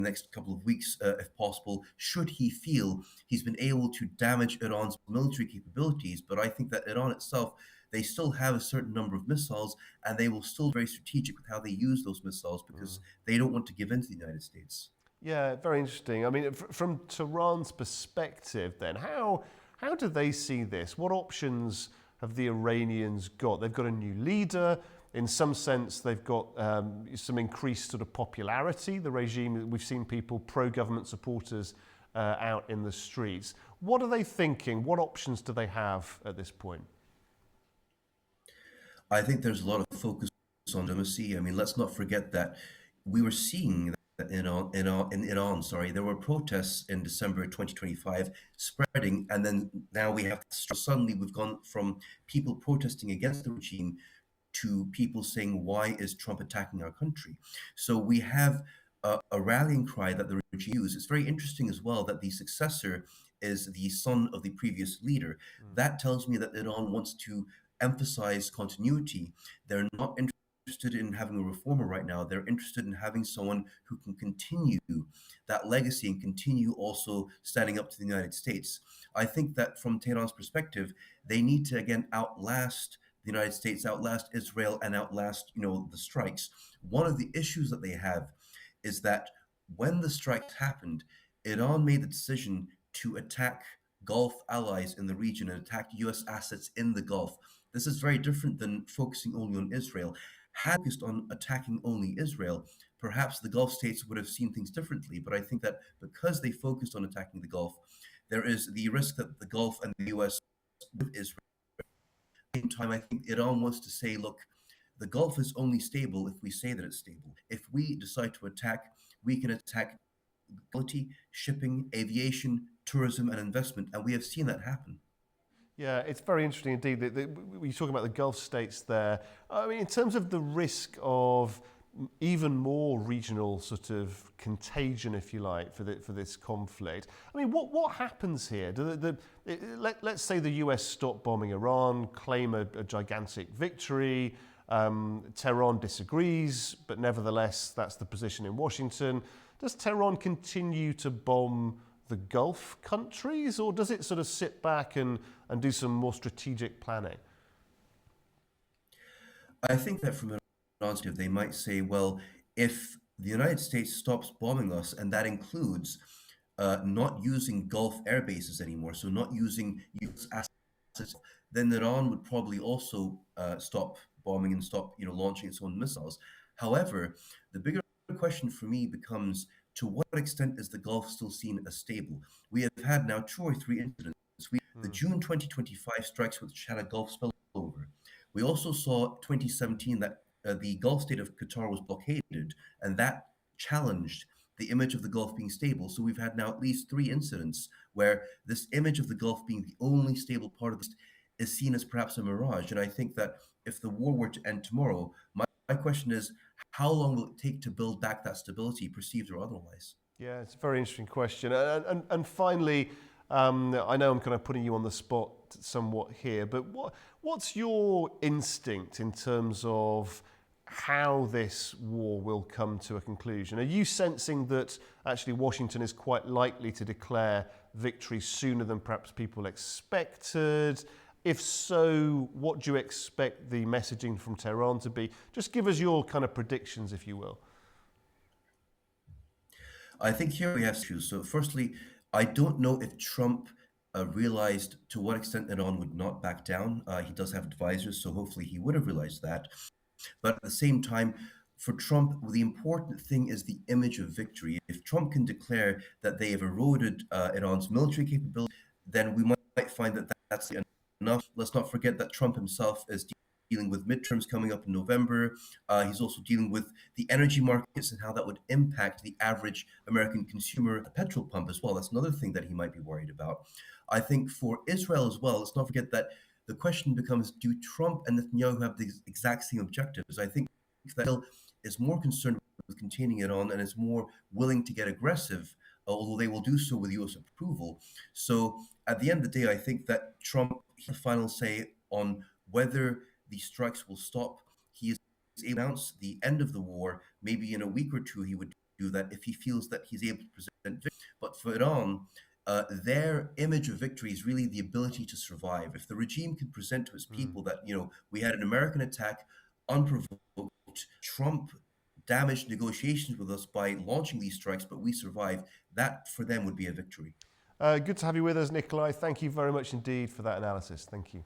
the next couple of weeks, if possible, should he feel he's been able to damage Iran's military capabilities. But I think that Iran itself, they still have a certain number of missiles, and they will still be very strategic with how they use those missiles because they don't want to give in to the United States. Yeah, very interesting. I mean, from Tehran's perspective, then, how do they see this? What options have the Iranians got? They've got a new leader. In some sense, they've got some increased sort of popularity. The regime, we've seen people, pro-government supporters, out in the streets. What are they thinking? What options do they have at this point? I think there's a lot of focus on diplomacy. I mean, let's not forget that we were seeing that in Iran, sorry, there were protests in December 2025 spreading, and then now we have suddenly we've gone from people protesting against the regime to people saying, "Why is Trump attacking our country?" So we have a rallying cry that the regime used. It's very interesting as well that the successor is the son of the previous leader. That tells me that Iran wants to emphasize continuity. They're not interested in having a reformer right now. They're interested in having someone who can continue that legacy and continue also standing up to the United States. I think that from Tehran's perspective, they need to again outlast the United States, outlast Israel, and outlast, the strikes. One of the issues that they have is that when the strikes happened, Iran made the decision to attack Gulf allies in the region and attack US assets in the Gulf. This is very different than focusing only on Israel. Had focused on attacking only Israel, perhaps the Gulf states would have seen things differently. But I think that because they focused on attacking the Gulf, there is the risk that the Gulf and the US with Israel. At the same time, I think Iran wants to say, look, the Gulf is only stable if we say that it's stable. If we decide to attack, we can attack quality, shipping, aviation, tourism, and investment, and we have seen that happen. Yeah, it's very interesting indeed. You're talking about the Gulf states there. I mean, in terms of the risk of even more regional sort of contagion, if you like, for this conflict. I mean, what happens here? Let's say the US stop bombing Iran, claim a gigantic victory. Tehran disagrees, but nevertheless, that's the position in Washington. Does Tehran continue to bomb the Gulf countries, or does it sort of sit back and do some more strategic planning? I think that from an perspective, they might say, well, if the United States stops bombing us, and that includes not using Gulf air bases anymore, so not using US assets, then Iran would probably also stop bombing and stop, launching its own missiles. However, the bigger question for me becomes, to what extent is the Gulf still seen as stable? We have had now two or three incidents. The June 2025 strikes which had a Gulf spillover. We also saw 2017 that the Gulf state of Qatar was blockaded, and that challenged the image of the Gulf being stable. So we've had now at least three incidents where this image of the Gulf being the only stable part of this is seen as perhaps a mirage. And I think that if the war were to end tomorrow, my question is, how long will it take to build back that stability, perceived or otherwise? Yeah, it's a very interesting question. And finally, I know I'm kind of putting you on the spot somewhat here, but what's your instinct in terms of how this war will come to a conclusion? Are you sensing that actually Washington is quite likely to declare victory sooner than perhaps people expected? If so, what do you expect the messaging from Tehran to be? Just give us your kind of predictions, if you will. I think here we have issues. So, firstly, I don't know if Trump realized to what extent Iran would not back down. He does have advisors, so hopefully he would have realized that. But at the same time, for Trump, the important thing is the image of victory. If Trump can declare that they have eroded Iran's military capability, then we might find that that's enough. Let's not forget that Trump himself is dealing with midterms coming up in November. He's also dealing with the energy markets and how that would impact the average American consumer at the petrol pump as well. That's another thing that he might be worried about. I think for Israel as well, let's not forget that the question becomes, do Trump and Netanyahu have the exact same objectives? I think that Israel is more concerned with containing Iran and is more willing to get aggressive, although they will do so with US approval. So at the end of the day, I think that Trump has the final say on whether the strikes will stop. He is able to announce the end of the war. Maybe in a week or two, he would do that if he feels that he's able to present victory. But for Iran, their image of victory is really the ability to survive. If the regime can present to its Mm. people that, we had an American attack unprovoked, Trump damaged negotiations with us by launching these strikes, but we survived, that for them would be a victory. Good to have you with us, Nikolai. Thank you very much indeed for that analysis. Thank you.